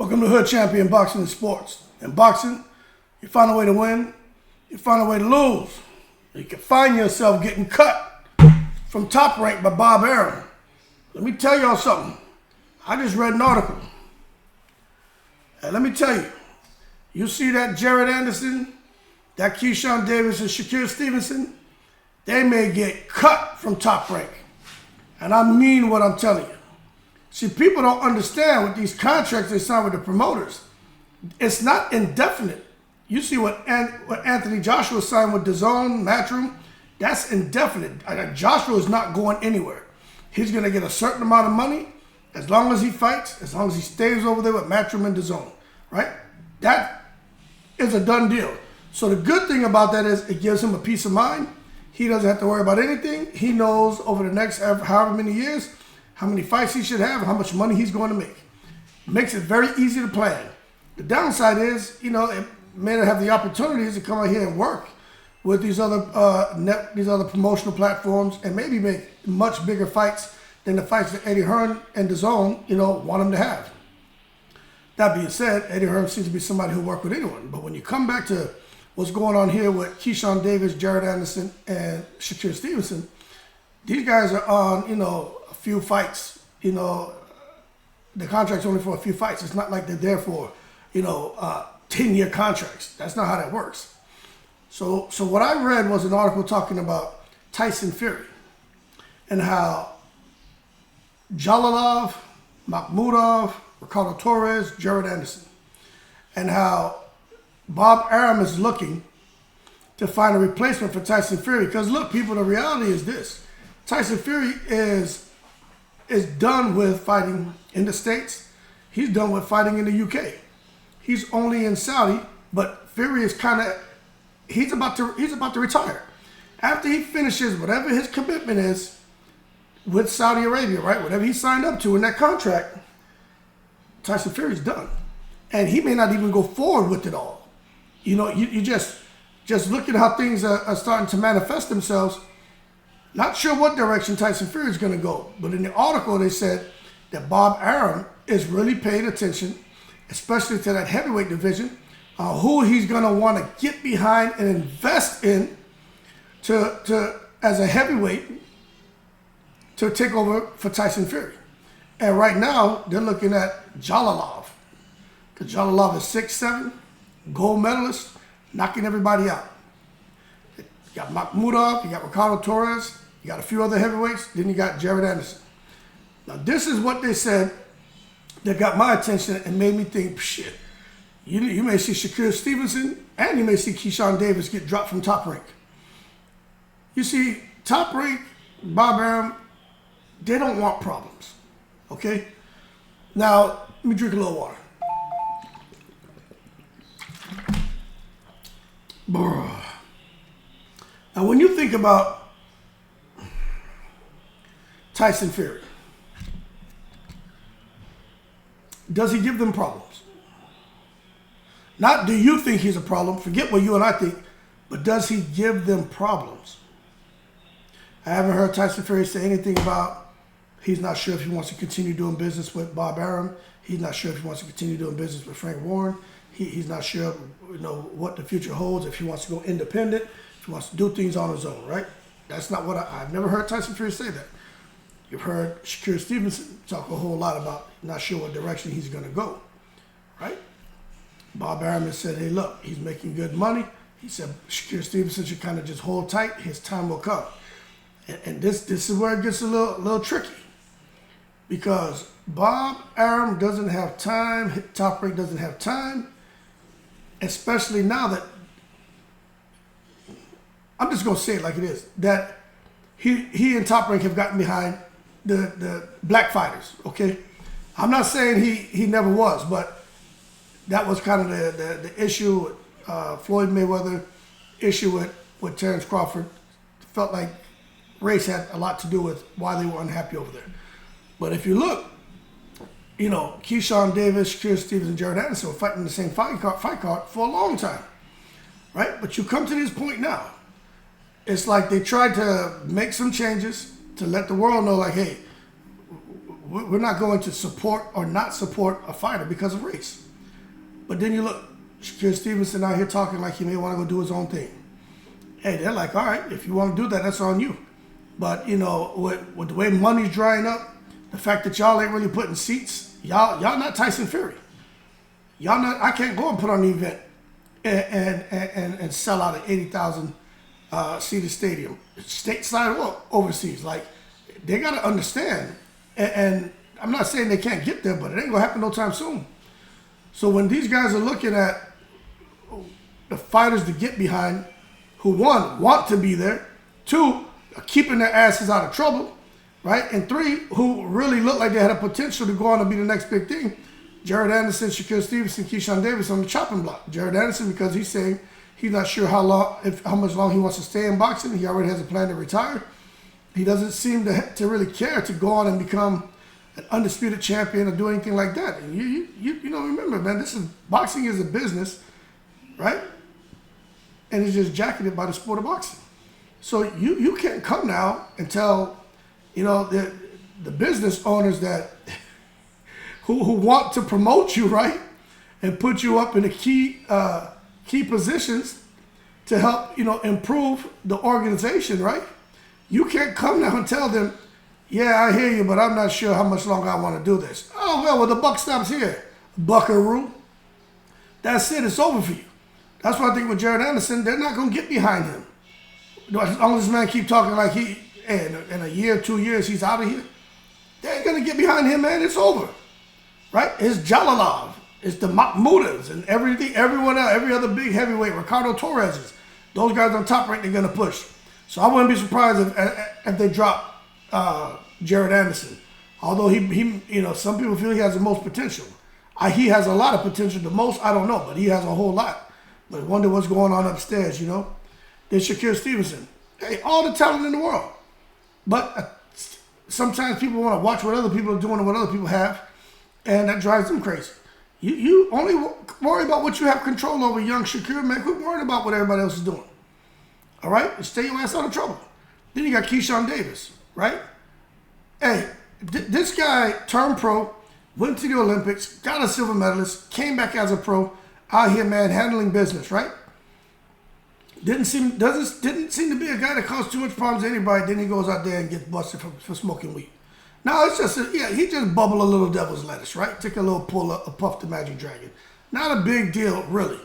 Welcome to Hood Champion Boxing and Sports. In boxing, you find a way to win, you find a way to lose. You can find yourself getting cut from Top Rank by Bob Arum. Let me tell y'all something. I just read an article. And let me tell you, you see that Jared Anderson, that Keyshawn Davis and Shakur Stevenson, they may get cut from Top Rank. And I mean what I'm telling you. See, people don't understand with these contracts they sign with the promoters. It's not indefinite. You see what Anthony Joshua signed with DAZN, Matchroom, that's indefinite. Joshua is not going anywhere. He's going to get a certain amount of money as long as he fights, as long as he stays over there with Matchroom and DAZN, right? That is a done deal. So the good thing about that is it gives him a peace of mind. He doesn't have to worry about anything. He knows over the next however many years how many fights he should have, how much money he's going to make. Makes it very easy to plan. The downside is, it may not have the opportunities to come out here and work with these other promotional platforms and maybe make much bigger fights than the fights that Eddie Hearn and DAZN, want him to have. That being said, Eddie Hearn seems to be somebody who'll work with anyone. But when you come back to what's going on here with Keyshawn Davis, Jared Anderson, and Shakur Stevenson, these guys are on, a few fights. The contract's only for a few fights. It's not like they're there for, 10-year contracts. That's not how that works. So what I read was an article talking about Tyson Fury and how Jalalov, Makhmudov, Ricardo Torres, Jared Anderson, and how Bob Arum is looking to find a replacement for Tyson Fury. Because look, people, the reality is this. Tyson Fury is done with fighting in the States. He's done with fighting in the UK. He's only in Saudi, but Fury is he's about to retire. After he finishes whatever his commitment is with Saudi Arabia, right? Whatever he signed up to in that contract, Tyson Fury's done. And he may not even go forward with it all. You just look at how things are starting to manifest themselves. Not sure what direction Tyson Fury is going to go. But in the article, they said that Bob Arum is really paying attention, especially to that heavyweight division, who he's going to want to get behind and invest in to as a heavyweight to take over for Tyson Fury. And right now, they're looking at Jalalov. Because Jalalov is 6'7", gold medalist, knocking everybody out. You got Makhmudov, you got Ricardo Torres, you got a few other heavyweights, then you got Jared Anderson. Now, this is what they said that got my attention and made me think, shit, you may see Shakur Stevenson and you may see Keyshawn Davis get dropped from Top Rank. You see, Top Rank, Bob Arum, they don't want problems, okay? Now, let me drink a little water. Bruh. Now, when you think about Tyson Fury, does he give them problems? Not do you think he's a problem, forget what you and I think, but does he give them problems? I haven't heard Tyson Fury say anything about he's not sure if he wants to continue doing business with Bob Arum. He's not sure if he wants to continue doing business with Frank Warren. He's not sure, what the future holds, if he wants to go independent, if he wants to do things on his own, right? That's not what I've never heard Tyson Fury say that. You've heard Shakur Stevenson talk a whole lot about not sure what direction he's going to go, right? Bob Arum has said, hey, look, he's making good money. He said Shakur Stevenson should kind of just hold tight. His time will come. And this is where it gets a little tricky, because Bob Arum doesn't have time. Top Rank doesn't have time, especially now that, I'm just going to say it like it is, that he and Top Rank have gotten behind the black fighters, okay? I'm not saying he never was, but that was kind of the issue with Floyd Mayweather, issue with Terrence Crawford. Felt like race had a lot to do with why they were unhappy over there. But if you look, Keyshawn Davis, Shakur Stevenson, and Jared Anderson were fighting the same fight card for a long time, right? But you come to this point now. It's like they tried to make some changes to let the world know, like, hey, we're not going to support or not support a fighter because of race. But then you look, Shakur Stevenson out here talking like he may want to go do his own thing. Hey, they're like, all right, if you want to do that, that's on you. But, you know, with the way money's drying up, the fact that y'all ain't really putting seats, y'all not Tyson Fury. Y'all not, I can't go and put on the event and sell out an 80,000 seated stadium, stateside or overseas. Like, they got to understand. And I'm not saying they can't get there, but it ain't going to happen no time soon. So when these guys are looking at the fighters to get behind, who one, want to be there, two, are keeping their asses out of trouble, right? And three, who really look like they had a potential to go on and be the next big thing, Jared Anderson, Shakur Stevenson, Keyshawn Davis on the chopping block. Jared Anderson, because he's saying he's not sure how much long he wants to stay in boxing. He already has a plan to retire. He doesn't seem to really care to go on and become an undisputed champion or do anything like that. And you know, remember, man, boxing is a business, right? And it's just jacketed by the sport of boxing. So you can't come now and tell, you know, the business owners that who want to promote you, right, and put you up in the key positions to help, you know, improve the organization, right? You can't come now and tell them, yeah, I hear you, but I'm not sure how much longer I want to do this. Oh, well, the buck stops here, buckaroo. That's it. It's over for you. That's why I think with Jared Anderson, they're not going to get behind him. As long as this man keep talking like in a year, 2 years, he's out of here, they ain't going to get behind him, man. It's over, right? It's Jalalov. It's the Mahmoudas and everyone else, every other big heavyweight, Ricardo Torres's. Those guys on top rank, they're going to push. So I wouldn't be surprised if they drop Jared Anderson. Although he, you know, some people feel he has the most potential. He has a lot of potential. The most, I don't know, but he has a whole lot. But I wonder what's going on upstairs, you know. Then Shakur Stevenson. Hey, all the talent in the world. But sometimes people want to watch what other people are doing and what other people have, and that drives them crazy. You only worry about what you have control over, young Shakur, man. Quit worrying about what everybody else is doing. All right? And stay your ass out of trouble. Then you got Keyshawn Davis, right? Hey, this guy turned pro, went to the Olympics, got a silver medalist, came back as a pro, out here, man, handling business, right? Didn't seem to be a guy that caused too much problems to anybody. Then he goes out there and gets busted for smoking weed. Now it's just he just bubbled a little devil's lettuce, right? Took a little pull, a puff the magic dragon. Not a big deal, really.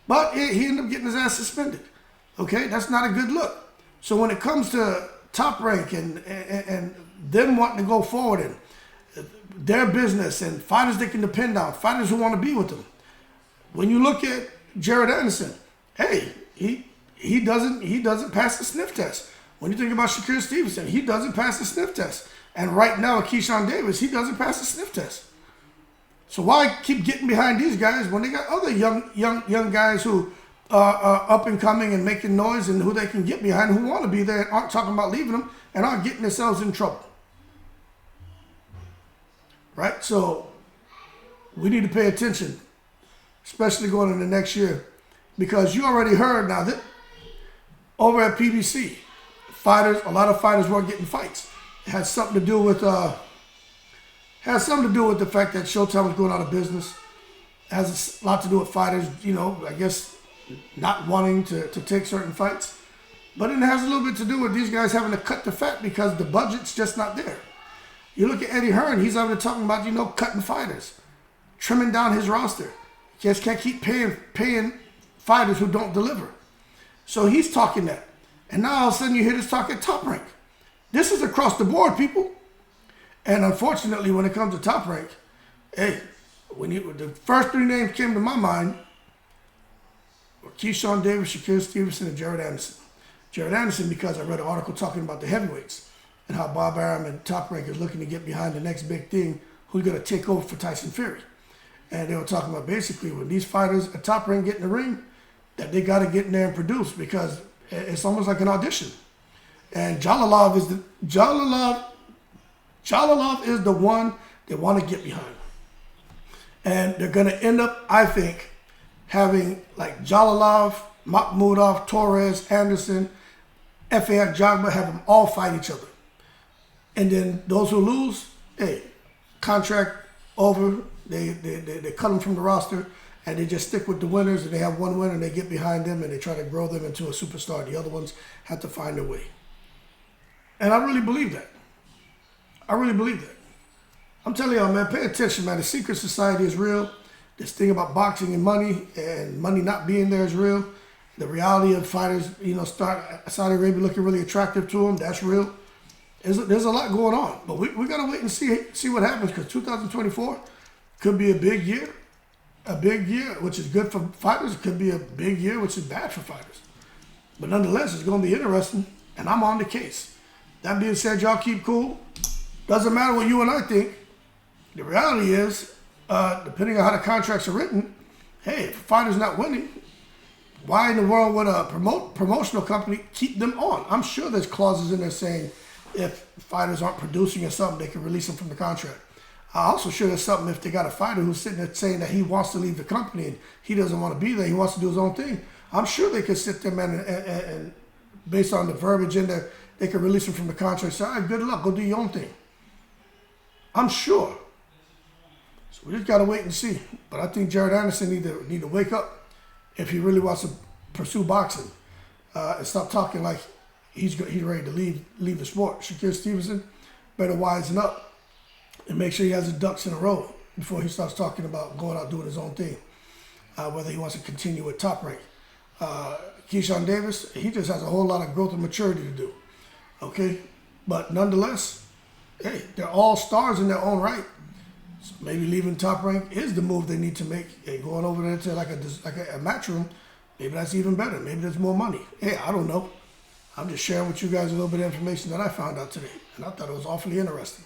But he ended up getting his ass suspended. Okay, that's not a good look. So when it comes to Top Rank and them wanting to go forward and their business and fighters they can depend on, fighters who want to be with them. When you look at Jared Anderson, hey, he doesn't pass the sniff test. When you think about Shakur Stevenson, he doesn't pass the sniff test. And right now with Keyshawn Davis, he doesn't pass the sniff test. So why keep getting behind these guys when they got other young guys who are up and coming and making noise and who they can get behind, who want to be there and aren't talking about leaving them and aren't getting themselves in trouble. Right? So we need to pay attention, especially going into next year, because you already heard now that over at PBC, a lot of fighters weren't getting fights. It had something to do with the fact that Showtime was going out of business. It has a lot to do with fighters, you know, I guess not wanting to take certain fights. But it has a little bit to do with these guys having to cut the fat because the budget's just not there. You look at Eddie Hearn, he's out there talking about, you know, cutting fighters, trimming down his roster. He just can't keep paying fighters who don't deliver. So he's talking that. And now all of a sudden you hear this talk at Top Rank. This is across the board, people. And unfortunately, when it comes to Top Rank, hey, the first three names came to my mind were Keyshawn Davis, Shakur Stevenson, and Jared Anderson. Jared Anderson, because I read an article talking about the heavyweights and how Bob Arum and Top Rank is looking to get behind the next big thing, who's going to take over for Tyson Fury. And they were talking about basically when these fighters at Top Rank get in the ring, that they got to get in there and produce because it's almost like an audition. And Jalalov is the one they want to get behind. And they're going to end up, I think, having like Jalalov, Makhmudov, Torres, Anderson, F.A. Jagba, have them all fight each other. And then those who lose, hey, contract over, they cut them from the roster, and they just stick with the winners, and they have one winner, and they get behind them, and they try to grow them into a superstar. The other ones have to find their way. And I really believe that. I really believe that. I'm telling y'all, man, pay attention, man. The secret society is real. This thing about boxing and money not being there is real. The reality of fighters, start Saudi Arabia looking really attractive to them, that's real. There's a lot going on, but we got to wait and see what happens, because 2024 could be a big year, which is good for fighters. It could be a big year, which is bad for fighters. But nonetheless, it's going to be interesting, and I'm on the case. That being said, y'all keep cool. Doesn't matter what you and I think. The reality is, depending on how the contracts are written, hey, if a fighter's not winning, why in the world would a promotional company keep them on? I'm sure there's clauses in there saying if fighters aren't producing or something, they can release them from the contract. I'm also sure there's something if they got a fighter who's sitting there saying that he wants to leave the company and he doesn't want to be there, he wants to do his own thing. I'm sure they could sit there, man, and based on the verbiage in there, they could release him from the contract and say, all right, good luck, go do your own thing. I'm sure. So we just got to wait and see. But I think Jared Anderson need to wake up if he really wants to pursue boxing and stop talking like he's ready to leave the sport. Shakur Stevenson better wisen up and make sure he has his ducks in a row before he starts talking about going out doing his own thing, whether he wants to continue with Top Rank. Keyshawn Davis, he just has a whole lot of growth and maturity to do. Okay? But nonetheless, hey, they're all stars in their own right. So maybe leaving Top Rank is the move they need to make. And going over there to like a match room, maybe that's even better. Maybe there's more money. Hey, I don't know. I'm just sharing with you guys a little bit of information that I found out today. And I thought it was awfully interesting.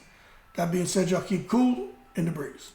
That being said, y'all keep cool in the breeze.